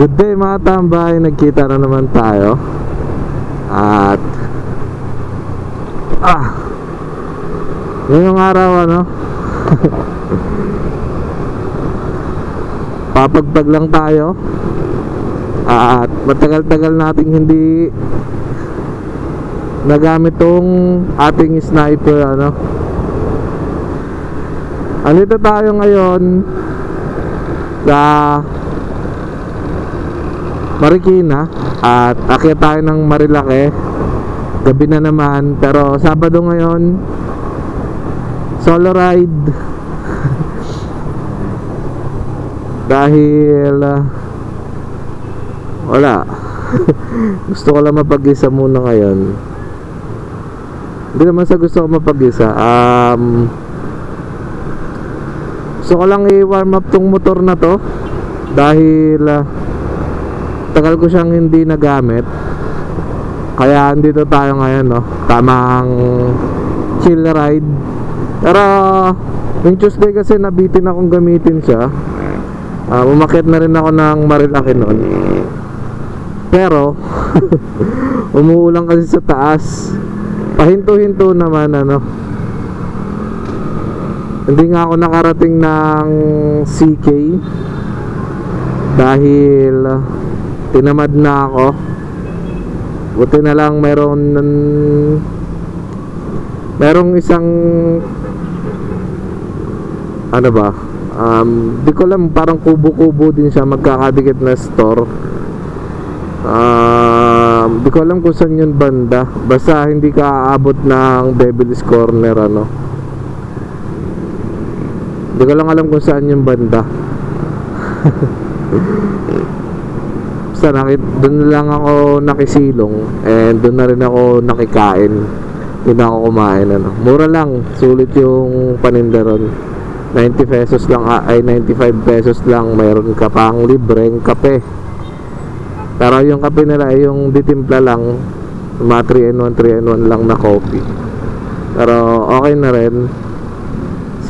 Good day mga tambay, nagkita na naman tayo. At ngayong araw papagpag lang tayo. At matagal-tagal nating hindi nagamit tong ating sniper Andito tayo ngayon sa Marikina at akyat tayo ng Marilake. Gabi na naman, pero Sabado ngayon, solo ride. Dahil wala. Gusto ko lang mapag-isa muna ngayon. Hindi naman sa gusto ko mapag-isa, gusto ko lang i-warm up tong motor na to. Dahil tagal ko siyang hindi nagamit. Kaya andito tayo ngayon, tamang chill ride. Pero yung Tuesday kasi nabitin akong gamitin siya. Umakyat na rin ako ng Marilake noon. Pero umuulan kasi sa taas. Pahinto-hinto naman hindi nga ako nakarating ng CK dahil tinamad na ako. Buti na lang merong isang di ko alam, parang kubo-kubo din siya, magkakadikit na store. Di ko alam kung saan yun banda, basta hindi ka aabot ng Devil's Corner Di ko lang alam kung saan yung banda. Doon lang ako nakisilong, and doon na rin ako nakikain. Doon ako kumain mura lang, sulit yung paninda ron. 90 pesos lang, 95 pesos lang. Mayroon ka pang libreng kape. Pero yung kape nila ay yung ditimpla lang, mga 3-in-1 lang na coffee. Pero okay na rin.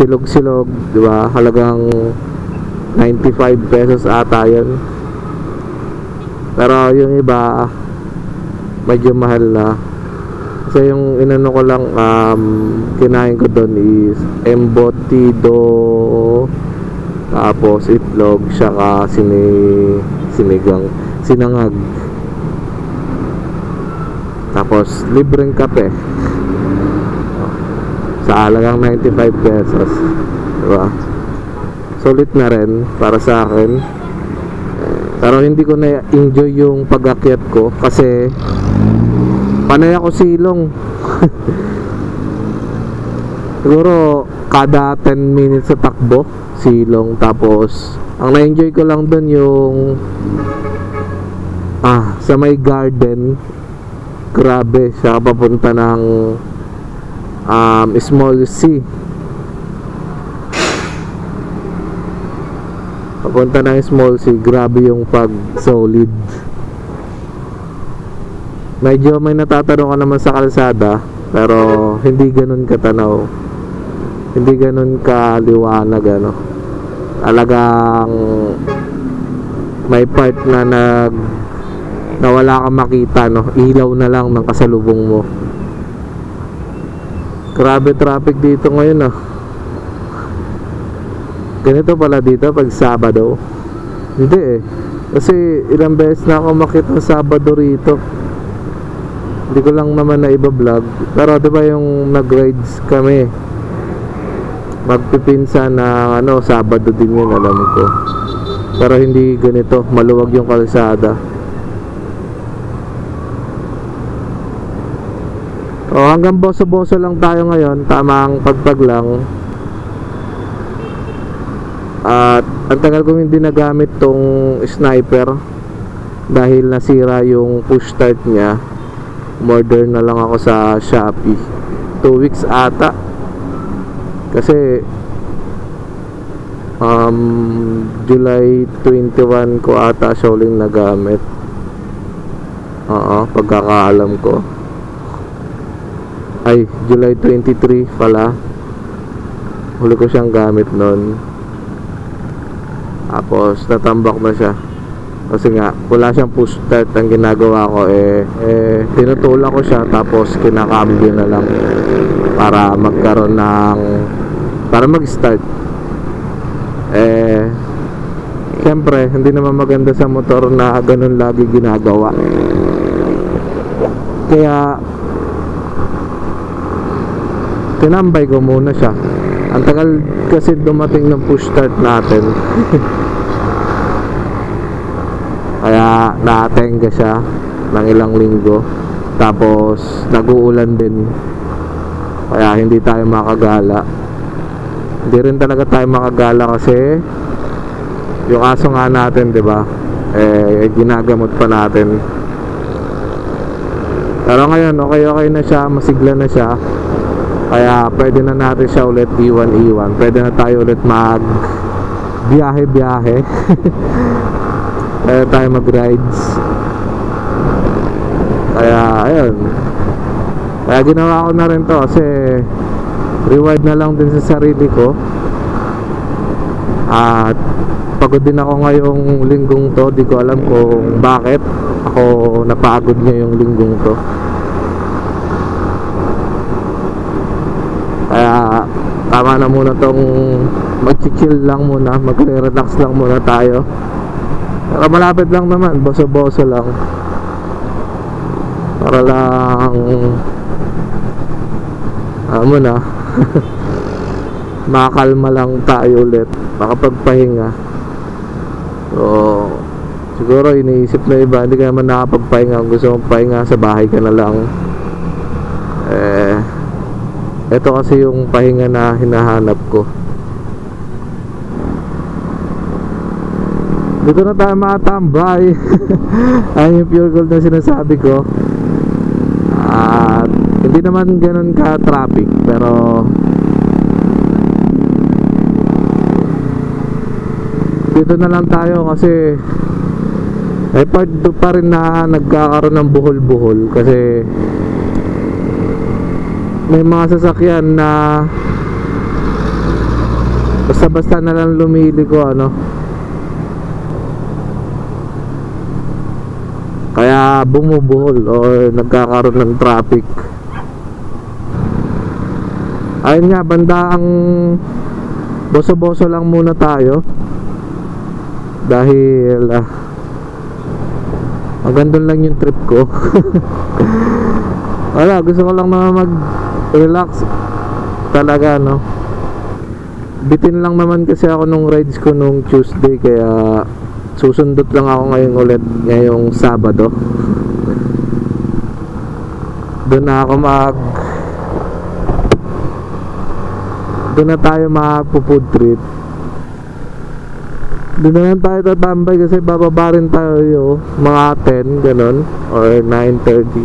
Silog-silog, di ba? Halagang 95 pesos ata yun. Pero yung iba medyo mahal na. Kasi yung inano ko lang, kinain ko doon is embutido, tapos itlog, saka sinangag, tapos libreng kape sa halagang 95 pesos, diba? Sulit na rin para sa akin. Pero hindi ko na-enjoy yung pag-akyat ko kasi panay ako silong. Siguro kada 10 minutes sa takbo silong. Tapos ang na-enjoy ko lang dun yung sa may garden. Grabe siya, papunta ng Small C. Papunta ng Small C. Grabe yung pag-solid. Medyo may natatanong ka naman sa kalsada, pero hindi ganun katanaw, hindi ganun kaliwanag Talagang may part na wala kang makita ilaw na lang ng kasalubong mo. Grabe traffic dito ngayon Ganito pala dito pag Sabado. Hindi kasi ilang beses na ako makita Sabado rito. Hindi ko lang naman na iba-vlog. Pero diba yung nag-rides kami, magpipinsa na Sabado din yun, alam ko. Pero hindi ganito, maluwag yung kalsada. Hanggang boso-boso lang tayo ngayon, tamang pagpag lang. At ang tagal ko hindi nagamit tong sniper dahil nasira yung push start niya. Order na lang ako sa Shopee. 2 weeks ata. Kasi July 21 ko ata siya uling nagamit. Pagkakaalam ko. Ay, July 23 pala. Huli ko siyang gamit nun. Tapos natambak na siya. Kasi nga wala siyang push start. Ang ginagawa ko tinutulak ko siya tapos kinakambyo na lang para magkaroon ng para mag-start. Siyempre hindi naman maganda sa motor na ganun lagi ginagawa. Kaya tinambay ko muna siya. Ang tagal kasi dumating ng push start natin. Kaya naatenga siya ng ilang linggo. Tapos nag-uulan din. Kaya hindi tayo makagala. Hindi rin talaga tayo makagala kasi yung aso nga natin, 'di ba? Ginagamot pa natin. Pero ngayon okay na siya, masigla na siya. Kaya pwede na natin siya ulit iwan. Pwede na tayo ulit mag biyahe. Pwede tayo mag rides. Kaya ayun. Kaya ginawa ko na rin to kasi reward na lang din sa sarili ko. At pagod din ako ngayong linggong to. Di ko alam kung bakit ako napagod ngayong linggong to. Kaya tama na muna tong mag-chill lang muna, magre-relax lang muna tayo. Pero malapit lang naman, boso-boso lang. Para lang muna makakalma lang tayo ulit, makapagpahinga. So siguro iniisip na iba, hindi ka naman nakapagpahinga. Kung gusto mong pahinga, sa bahay ka na lang. Ito kasi yung pahinga na hinahanap ko. Dito na tayo makatambay. Ayun yung pure gold na sinasabi ko. At hindi naman ganun ka traffic, pero dito na lang tayo kasi may part pa rin na nagkakaroon ng buhol-buhol. Kasi may mga sasakyan na basta-basta na lang lumiliko, kaya bumubuhol or nagkakaroon ng traffic. Ayun nga, bandang boso-boso lang muna tayo dahil maganda lang yung trip ko. Wala, gusto ko lang naman mag-relax talaga, bitin lang naman kasi ako nung rides ko nung Tuesday, kaya susundot lang ako ngayon ulit ngayong Sabado. Doon na tayo mag-food trip. Doon na lang tayo tatambay kasi bababa rin tayo mga 10 ganon or 9:30.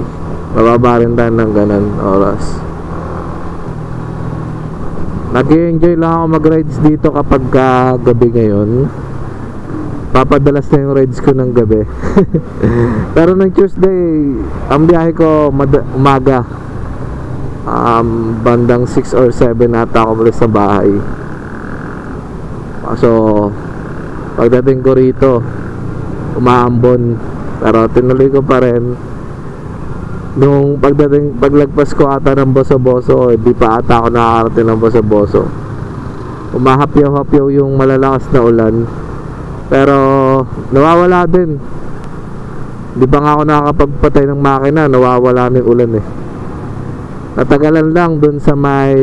Bababa rin tayo ng ganon oras. Nag-enjoy lang ako mag-rides dito kapag gabi ngayon. Papadalas na yung rides ko ng gabi. Pero ng Tuesday, ang biyahe ko umaga. Bandang 6 or 7 ata ako ulit sa bahay. So pagdating ko rito, umaambon. Pero tinuloy ko pa rin. Nung paglagpas ko ata ng boso-boso, di pa ata ako nakakarating ng boso-boso. Umahapyaw-hapyaw yung malalakas na ulan. Pero nawawala din. Di ba nga ako nakakapagpatay ng makina, nawawala na yung ulan eh. Natagalan lang dun sa may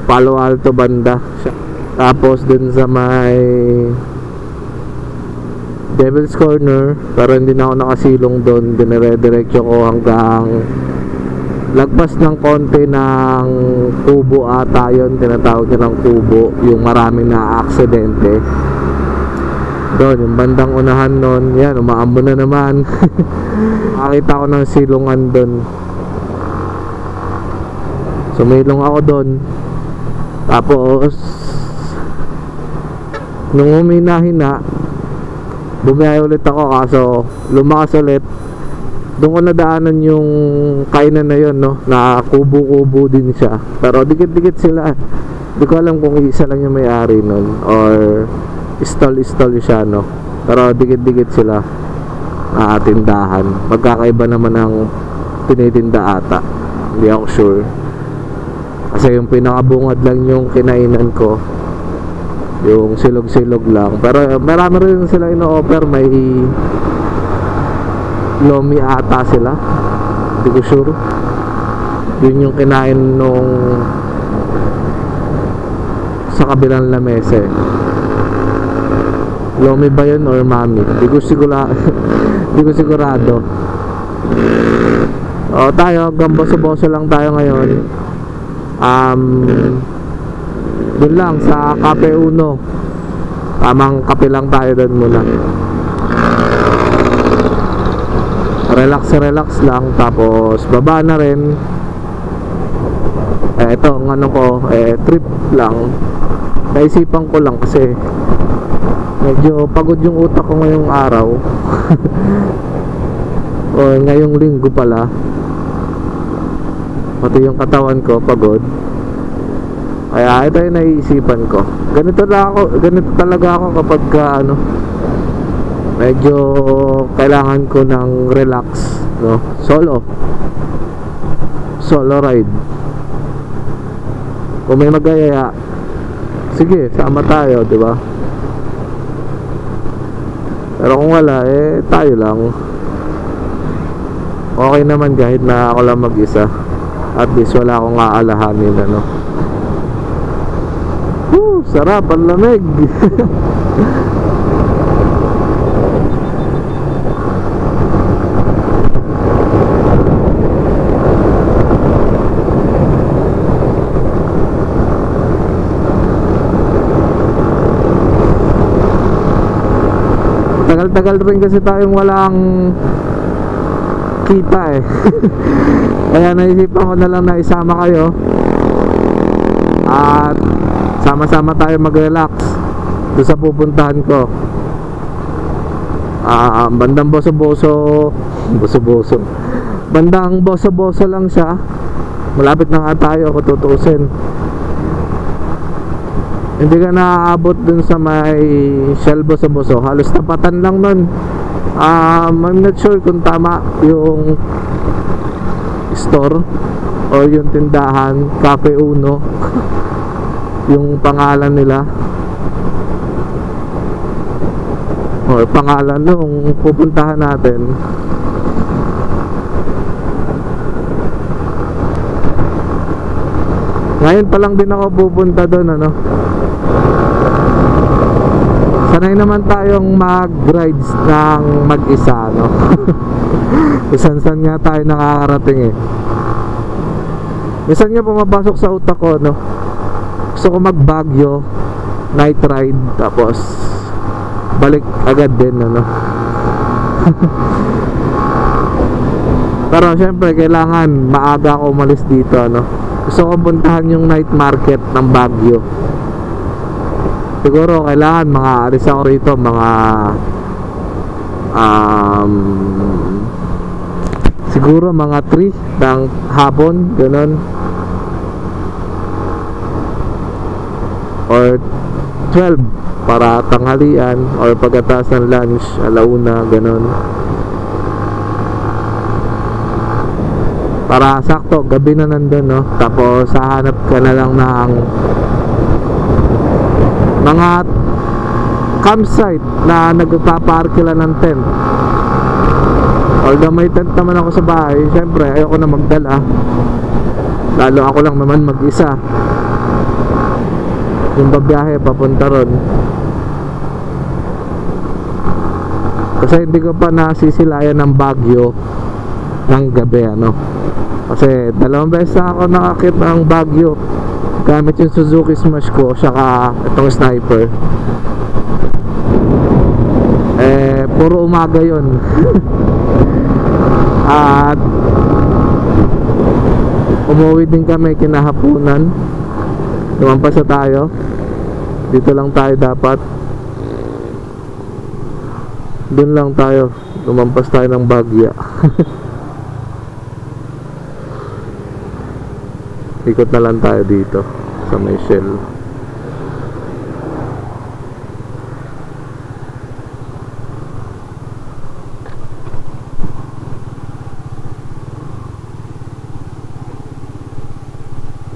Palo Alto banda. Tapos dun sa may Devil's Corner, pero hindi na ako nakasilong doon. Dinire-diretso ko hanggang lagpas ng konti ng Kubo ata yun, tinatawag nyo ng Kubo, yung maraming na aksidente doon, yung bandang unahan nun. Yan, umaambon na naman. Nakakita ko ng silungan doon, sumilong ako doon. Tapos nung humina-hina, bumiyahe ulit ako, kaso lumakas ulit. Doon ko nadaanan yung kainan na yun, na kubo-kubo din siya, pero dikit-dikit sila. Hindi ko alam kung isa lang yung may-ari nun or stall siya, pero dikit-dikit sila na tindahan. Magkakaiba naman ang tinitinda ata, hindi ako sure, kasi yung pinakabungad lang yung kinainan ko, yung silog-silog lang. Pero marami rin sila ino-offer, may lomi ata sila, hindi ko sure. Yun yung kinain nung sa kabilang lamesa. Lomi ba yun or mami? Hindi ko sigurado. O tayo, hanggang boso-boso lang tayo ngayon. Dun lang sa Cafe Uno. Tamang kape lang tayo dun muna. Relax lang. Tapos baba na rin. Ito ang ano ko, trip lang. Naisipan ko lang kasi medyo pagod yung utak ko ngayong araw. O ngayong linggo pala, pati yung katawan ko pagod. Kaya ito yung naiisipan ko. Ganito talaga ako kapag medyo kailangan ko ng relax, no? Solo ride. Kung may magayaya, sige, sama tayo, di ba? Pero kung wala, tayo lang. Okay naman kahit na ako lang mag-isa. At least wala akong aalahanin, ano. Sarap, ang lamig. Tagal-tagal rin kasi tayong walang kita Kaya naisipan ko na lang na isama kayo at sama-sama tayo mag-relax doon sa pupuntahan ko. Bandang boso-boso bandang boso-boso lang siya. Malapit na nga tayo kung tutuusin. Hindi ka naaabot dun sa may Shell Boso-Boso. Halos tapatan lang nun. I'm not sure kung tama yung store o yung tindahan, Cafe Uno yung pangalan nila o pangalan nung pupuntahan natin. Ngayon pa lang din ako pupunta doon, ano. Sanay naman tayong mag-rides ng mag-isa, no? Isan-san nga tayo nakakarating Minsan nga pumapasok sa utak ko, no? Gusto ko mag-Baguio night ride, tapos balik agad din, ano? Pero syempre kailangan maaga ako umalis dito, ano? Gusto ko puntahan yung night market ng Baguio. Siguro kailangan mga alis ako rito mga siguro mga 3 ng hapon, ganun, or 12 para tanghalian, or pagkatapos ng lunch alauna, ganun, para sakto gabi na nandun, no? Tapos hahanap ka na lang ng mga campsite na nagpaparkila ng tent. Although may tent naman ako sa bahay, syempre ayoko na magdala, lalo ako lang naman mag-isa yung babiyahe papunta ron. Kasi hindi ko pa nasisilayan ng Baguio ng gabi, ano. Kasi 2 beses na ako nakakit ng Baguio gamit yung Suzuki Smash ko, saka itong Sniper. Puro umaga yun. At umuwi din kami kinahapunan. Lumampas na tayo. Dito lang tayo dapat. Doon lang tayo. Lumampas tayo ng Bagya. Ikot na lang tayo dito sa may Shell.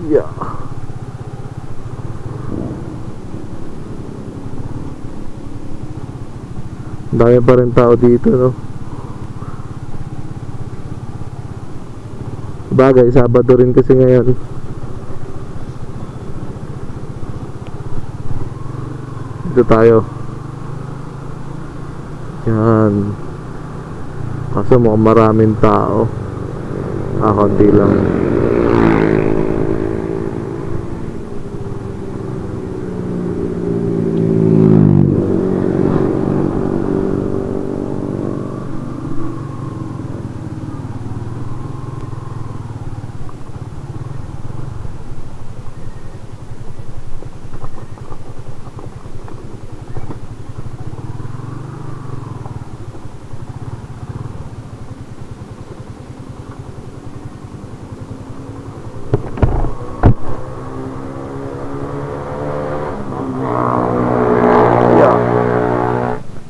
Yeah. Dami pa rin tao dito, no? Bagay, Sabado rin kasi ngayon. Dito tayo. Yan. Kaso mukhang maraming tao. Konti lang.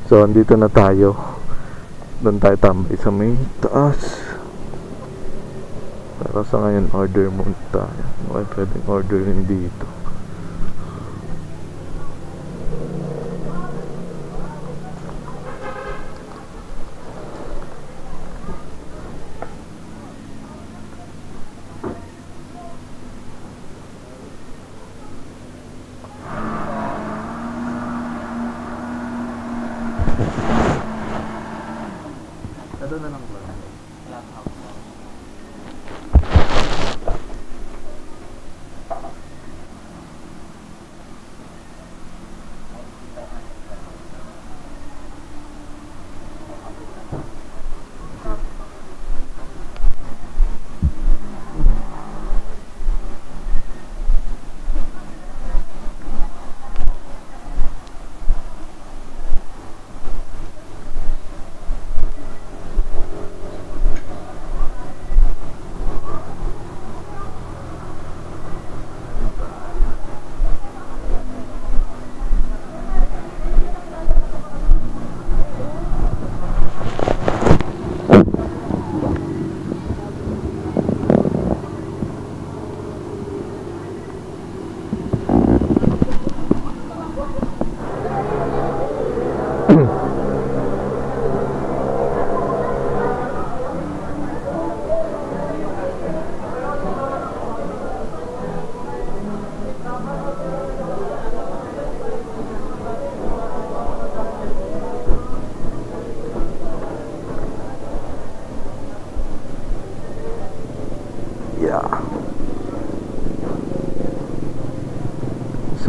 So, andito na tayo. Doon tayo tambay sa may taas. Pero sa ngayon, order muna tayo. Okay, pwedeng order rin dito. Doon na lang ba?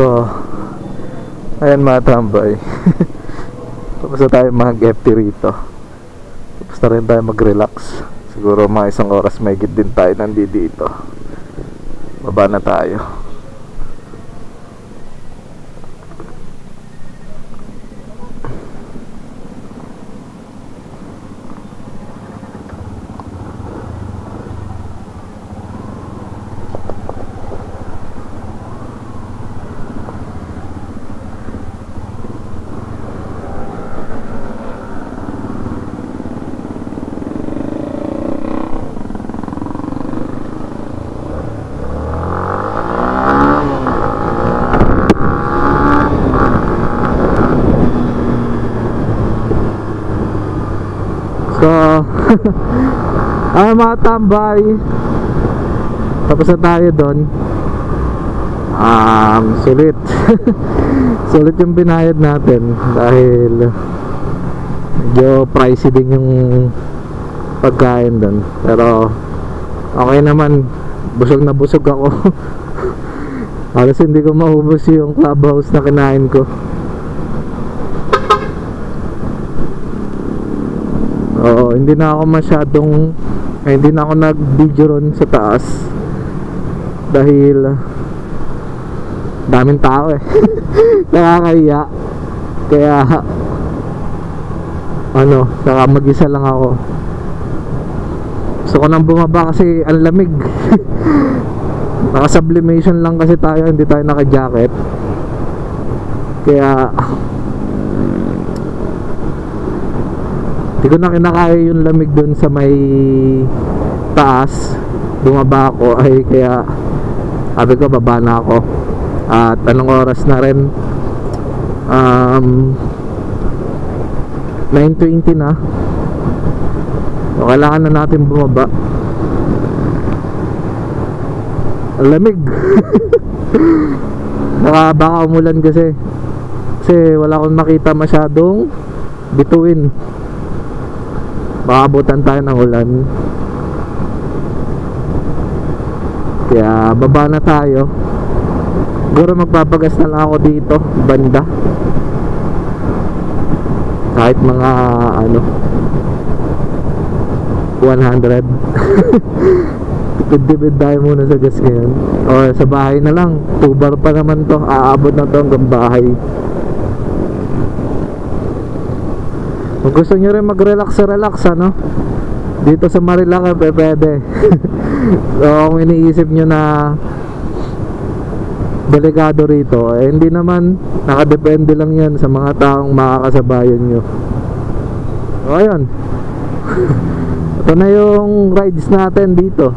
So, ayan mga tambay. Tapos na tayo mag-FT rito. Tapos na rin tayo mag-relax. Siguro mga isang oras may higit din tayo nandito. Baba na tayo. So, mga tambay, tapos na tayo doon. Sulit. Sulit yung binayad natin dahil medyo pricey din yung pagkain doon. Pero okay naman, busog na busog ako. Halos hindi ko maubos yung clubhouse na kinain ko. Oo, hindi na ako masyadong hindi na ako nag-video ron sa taas dahil daming tao eh. Nakakahiya. Kaya saka mag-isa lang ako. Gusto ko nang bumaba kasi ang lamig. Naka-sublimation lang kasi tayo, hindi tayo naka-jacket. Kaya hindi ko na kinakaya yung lamig dun sa may taas. Bumaba ako ay kaya Sabi ko baba na ako. At anong oras na rin? 9:20 na. So, kailangan na natin bumaba. Ang lamig. Baka umulan kasi wala akong makita masyadong bituin. Baka abutan tayo ng ulan. Kaya baba na tayo. Siguro magpapagas na lang ako dito banda. Kahit mga 100. Tipid tayo muna sa gas ngayon. O sa bahay na lang. 2 bar pa naman to. Aabot na to hanggang bahay. Kung gusto nyo rin mag-relax, dito sa Marilaki pwede. So kung iniisip nyo na delikado rito, hindi naman. Nakadepende lang yan sa mga taong makakasabayan nyo. So ayun. Ito na yung rides natin dito.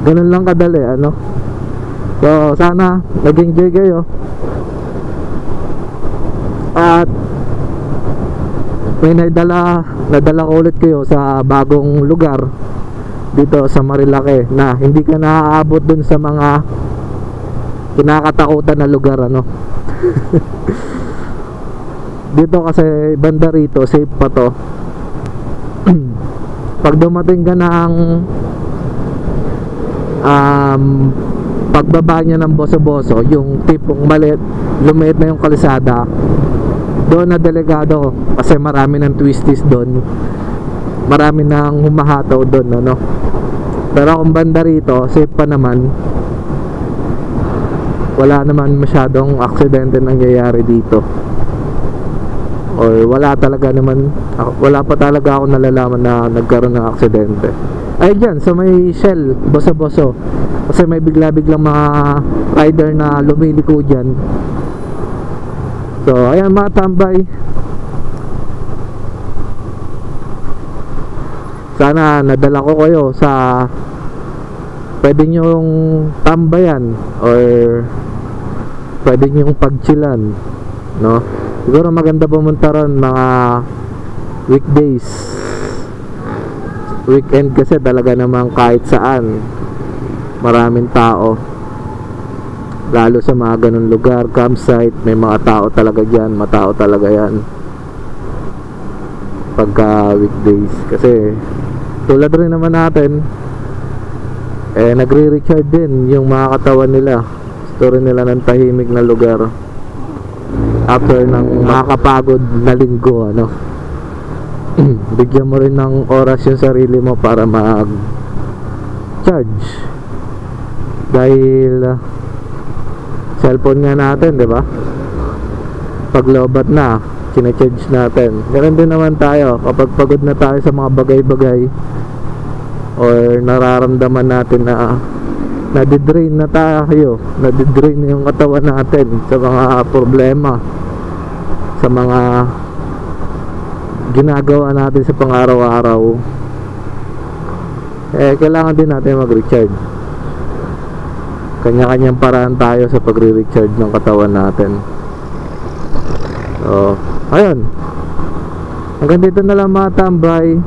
Ganun lang kadali, So sana nag-enjoy kayo. At may nadala ko ulit kayo sa bagong lugar dito sa Marilaki na hindi ka naaabot dun sa mga kinakatakutan na lugar, Dito kasi banda rito safe pa to. Pag dumating ka ng pagbaba niya ng boso-boso, yung tipong lumiit na yung kalsada, doon na delikado kasi marami ng twisties doon, marami nang humahataw doon, Pero kung banda rito safe pa naman, wala naman masyadong aksidente nangyayari dito, or wala pa talaga ako nalalaman na nagkaroon ng aksidente. Ay dyan sa may Shell boso-boso, kasi may bigla-biglang mga rider na lumiliko dyan. So ayan mga tambay, sana nadala ko kayo sa pwede nyong tambayan or pwede nyong pagchilan, siguro maganda pumunta ron mga weekdays. Weekend kasi talaga namang kahit saan maraming tao, lalo sa mga ganun lugar, campsite, may mga tao talaga dyan, matao talaga yan pagka weekdays. Kasi tulad rin naman natin, nagre-recharge din yung mga katawan nila, gusto rin nila ng tahimik na lugar after ng makakapagod na linggo, bigyan mo rin ng oras yung sarili mo para mag-charge, dahil cellphone nga natin, di ba? Pag lobat na, kina-charge natin. Ganun din naman tayo kapag pagod na tayo sa mga bagay-bagay, or nararamdaman natin na nadidrain na tayo, nadidrain na yung katawan natin sa mga problema, sa mga ginagawa natin sa pang-araw-araw, kailangan din natin mag-recharge. Kanya-kanyang paraan tayo sa pagre-recharge ng katawan natin. So ayun, hanggang dito na lang mga tambay,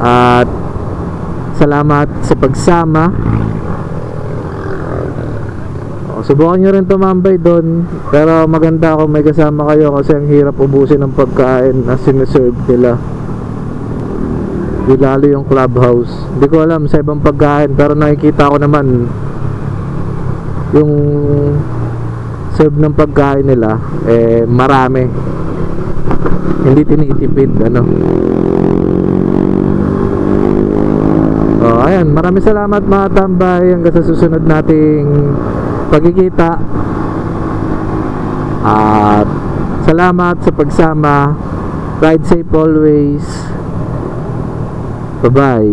at salamat sa pagsama. Subukan nyo rin tumambay doon, pero maganda kung may kasama kayo, kasi ang hirap ubusin ng pagkain na siniserve nila, di lalo yung Clubhouse. Hindi ko alam sa ibang pagkain, pero nakikita ko naman yung serve ng pagkain nila marami, hindi tinitipid, ayan, maraming salamat mga tambay, hanggang sa susunod nating pagkikita, at salamat sa pagsama. Ride safe always. Bye bye.